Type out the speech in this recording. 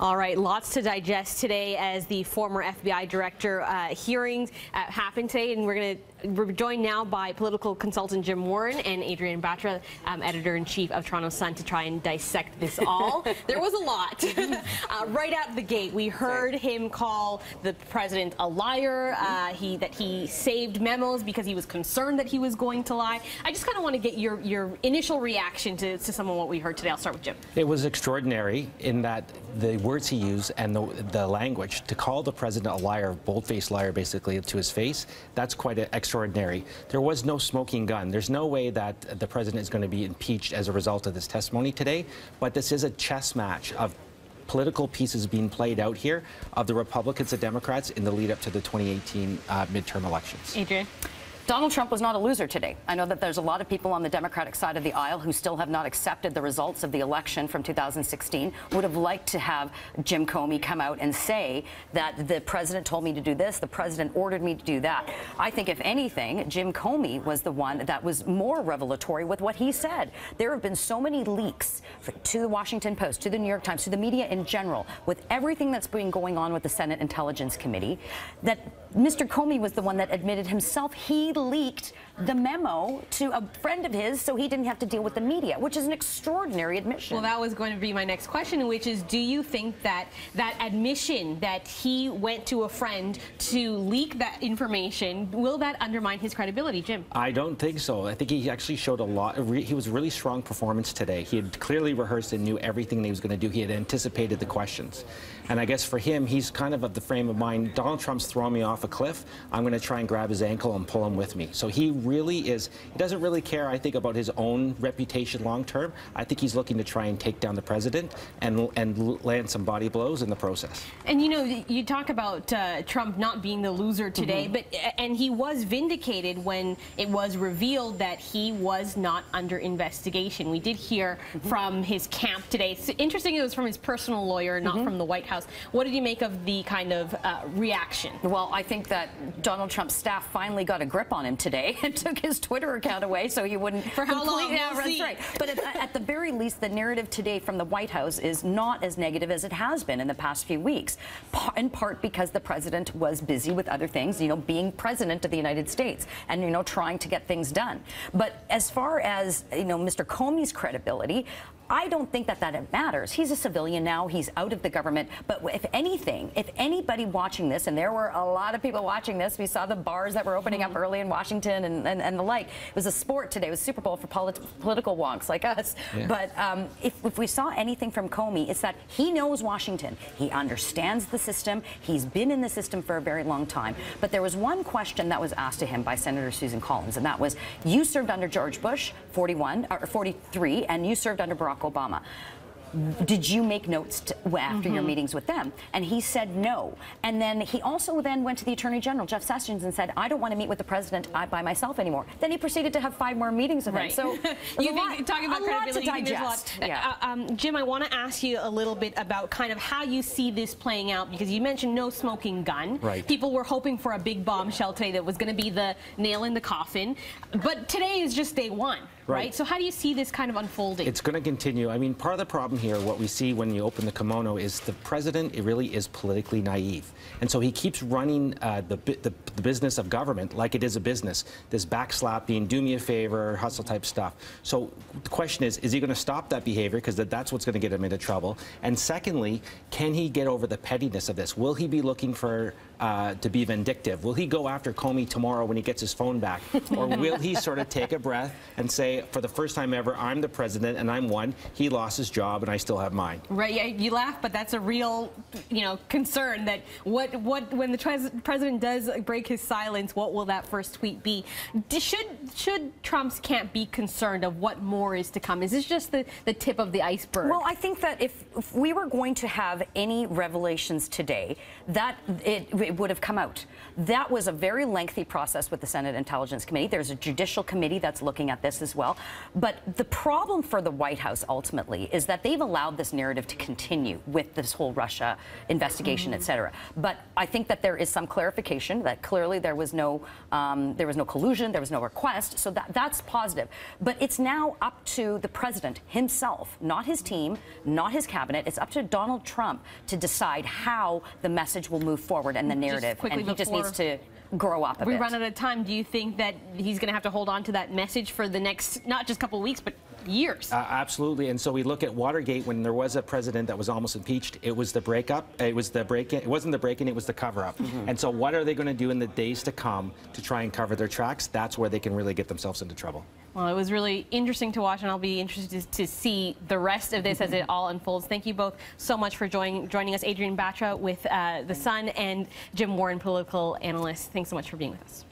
All right, lots to digest today as the former FBI Director hearings happened today, and we're joined now by political consultant Jim Warren and Adrienne Batra, Editor-in-Chief of Toronto Sun, to try and dissect this all. There was a lot. Right out the gate, we heard him call the president a liar, that he saved memos because he was concerned that he was going to lie. I just kind of want to get your initial reaction to some of what we heard today. I'll start with Jim. It was extraordinary in that the words he used and the language to call the president a liar, bold-faced liar, basically, to his face. That's quite extraordinary. There was no smoking gun. There's no way that the president is going to be impeached as a result of this testimony today. But this is a chess match of political pieces being played out here of the Republicans and Democrats in the lead up to the 2018 midterm elections. Adrienne? Donald Trump was not a loser today. I know that there's a lot of people on the Democratic side of the aisle who still have not accepted the results of the election from 2016, would have liked to have Jim Comey come out and say that the president told me to do this, the president ordered me to do that. I think, if anything, Jim Comey was the one that was more revelatory with what he said. There have been so many leaks to the Washington Post, to the New York Times, to the media in general, with everything that's been going on with the Senate Intelligence Committee, that Mr. Comey was the one that admitted himself he leaked the memo to a friend of his so he didn't have to deal with the media, which is an extraordinary admission. Well, that was going to be my next question, which is, do you think that that admission that he went to a friend to leak that information, will that undermine his credibility? Jim? I don't think so. I think he actually showed a lot. He was a really strong performance today. He had clearly rehearsed and knew everything that he was going to do. He had anticipated the questions. And I guess for him, he's kind of the frame of mind, Donald Trump's throwing me off a cliff. I'm going to try and grab his ankle and pull him with me. So he really is, he doesn't really care, I think, about his own reputation long term. I think he's looking to try and take down the president and land some body blows in the process. And you know, you talk about Trump not being the loser today, and he was vindicated when it was revealed that he was not under investigation. We did hear from his camp today. It's interesting, it was from his personal lawyer, not from the White House. What did you make of the kind of reaction? Well, I think that Donald Trump's staff finally got a grip on him today and took his Twitter account away so he wouldn't. For how long? We'll see. Right. But at the very least, the narrative today from the White House is not as negative as it has been in the past few weeks, in part because the president was busy with other things, you know, being president of the United States and, you know, trying to get things done. But as far as, you know, Mr. Comey's credibility, I don't think that matters. He's a civilian now. He's out of the government. But if anything, if anybody watching this, and there were a lot of people watching this, we saw the bars that were opening up early in Washington and the like. It was a sport today. It was Super Bowl for political wonks like us. Yeah. But if we saw anything from Comey, it's that he knows Washington. He understands the system. He's been in the system for a very long time. But there was one question that was asked to him by Senator Susan Collins, and that was, you served under George Bush, 43, and you served under Barack Obama. Did you make notes after your meetings with them? And he said no. And then he also went to the Attorney General, Jeff Sessions, and said, I don't want to meet with the president by myself anymore. Then he proceeded to have 5 more meetings with him. So you've been talking about credibility. Digest. Yeah. Jim, I want to ask you a little bit about kind of how you see this playing out, because you mentioned no smoking gun. Right. People were hoping for a big bombshell today that was going to be the nail in the coffin. But today is just day one. Right. So how do you see this kind of unfolding? It's going to continue. I mean, part of the problem here, what we see when you open the kimono, is the president, it really is politically naive. And so he keeps running the business of government like it is a business. This backslapping, do me a favor, hustle type stuff. So the question is he going to stop that behavior? Because that's what's going to get him into trouble. And secondly, can he get over the pettiness of this? Will he be looking for to be vindictive? Will he go after Comey tomorrow when he gets his phone back? Or will he sort of take a breath and say, for the first time ever, I'm the president and I'm one. He lost his job and I still have mine. Right. Yeah, you laugh, but that's a real, you know, concern that when the president does break his silence, what will that first tweet be? Should Trump's camp be concerned of what more is to come? Is this just the tip of the iceberg? Well, I think that if we were going to have any revelations today, that it would have come out. That was a very lengthy process with the Senate Intelligence Committee. There's a judicial committee that's looking at this as well. But the problem for the White House ultimately is that they've allowed this narrative to continue with this whole Russia investigation, et cetera. But I think that there is some clarification that clearly there was no collusion, there was no request, so that's positive. But it's now up to the president himself, not his team, not his cabinet. It's up to Donald Trump to decide how the message will move forward and the narrative, and he just needs to grow up a bit. We run out of time. Do you think that he's going to have to hold on to that message for the next, not just couple of weeks, but years? Absolutely. And so we look at Watergate. When there was a president that was almost impeached, it was the breakup. It was the break-in. It wasn't the break-in. It was the cover-up. And so what are they going to do in the days to come to try and cover their tracks? That's where they can really get themselves into trouble. Well, it was really interesting to watch, and I'll be interested to see the rest of this as it all unfolds. Thank you both so much for joining us. Adrienne Batra with The Sun and Jim Warren, political analyst. Thanks so much for being with us.